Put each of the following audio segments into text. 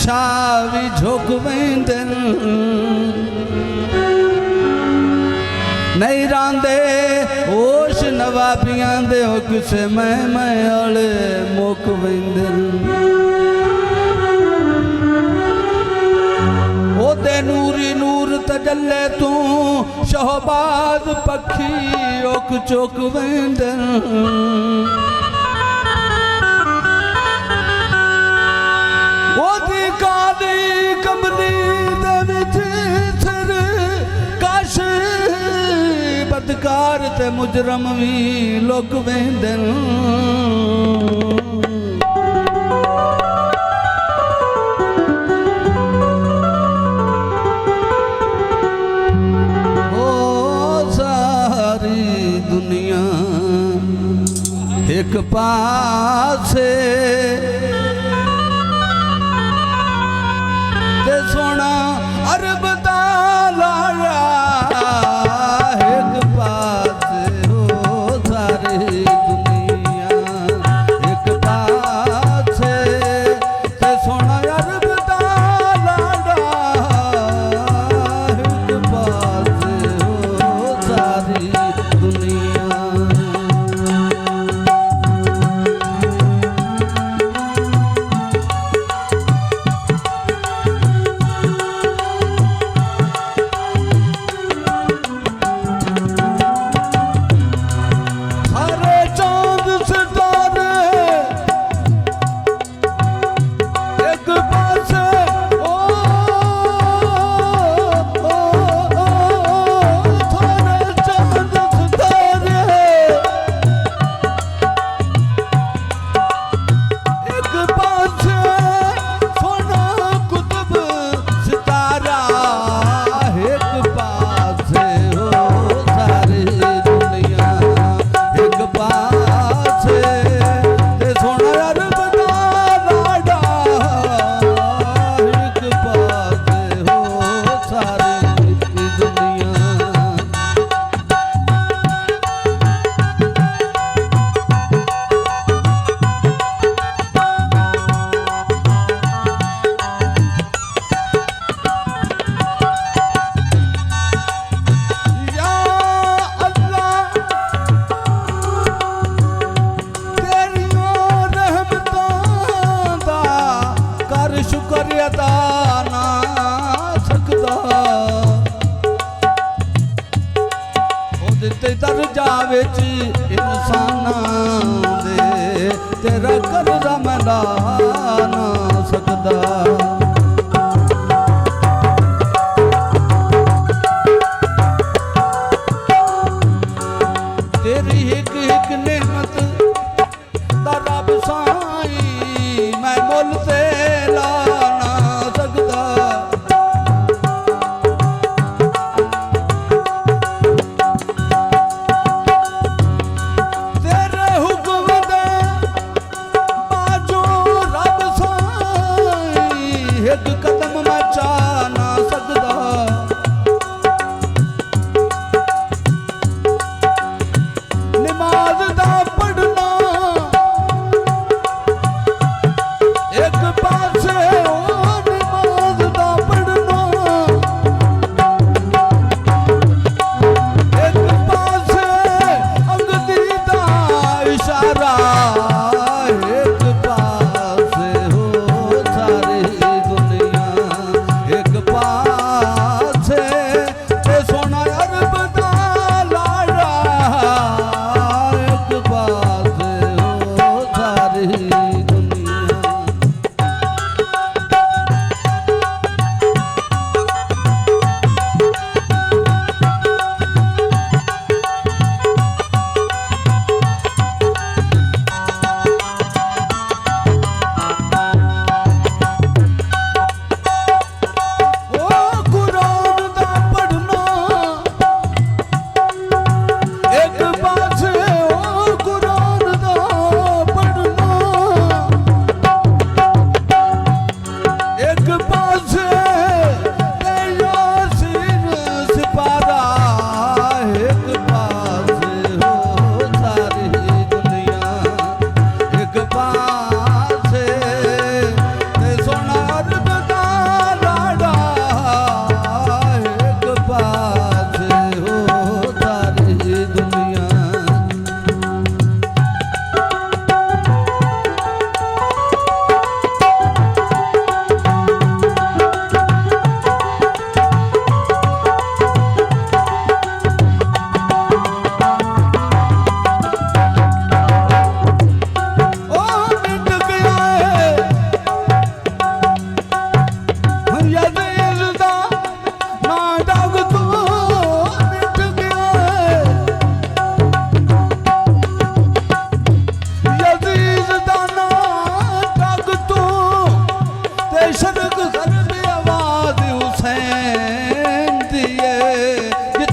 शावी झुक वेंदन नहीं रांदे होश नवाबियां दे हो किसे मैं आले मुक वेंदन ओदे नूरी नूर तजल्ले तू शहबाज पखी ओक चुक वेंदन काली कमली दे विच सिर काश बदकार ते मुजरम भी लुक वेंदन ओ सारी दुनिया एक पासे सोना अरब दा लाया एक पास हो सारी दुनिया एक पास ते सोना अरब दा लाया एक पास हो सारी दुनिया दर्जा विच इंसानां दे तेरा कर्जा मैं ला ना सकदा तेरी एक एक नेमत दा रब साईं मैं मुल ते ला ना सकदा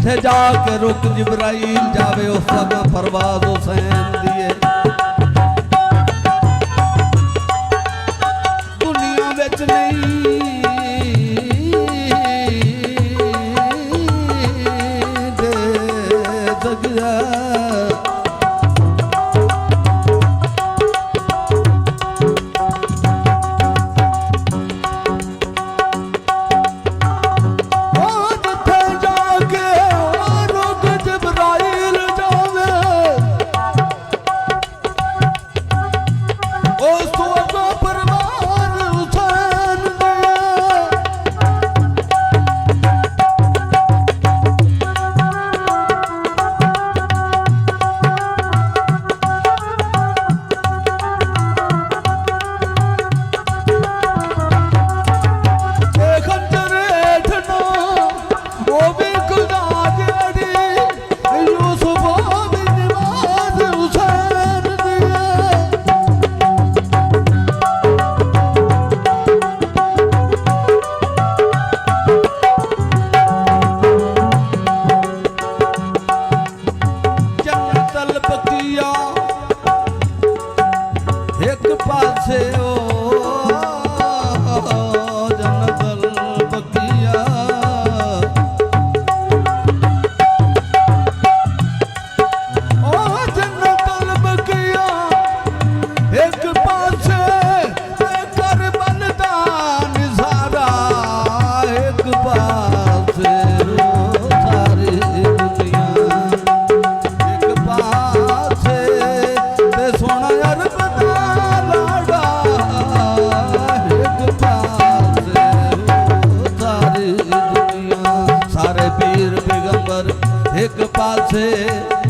जिथे जाके रुक जिब्राइल जावे उस वक्त परवाज हुसैन दिए दुनिया विच नहीं दे सकदा एक पासे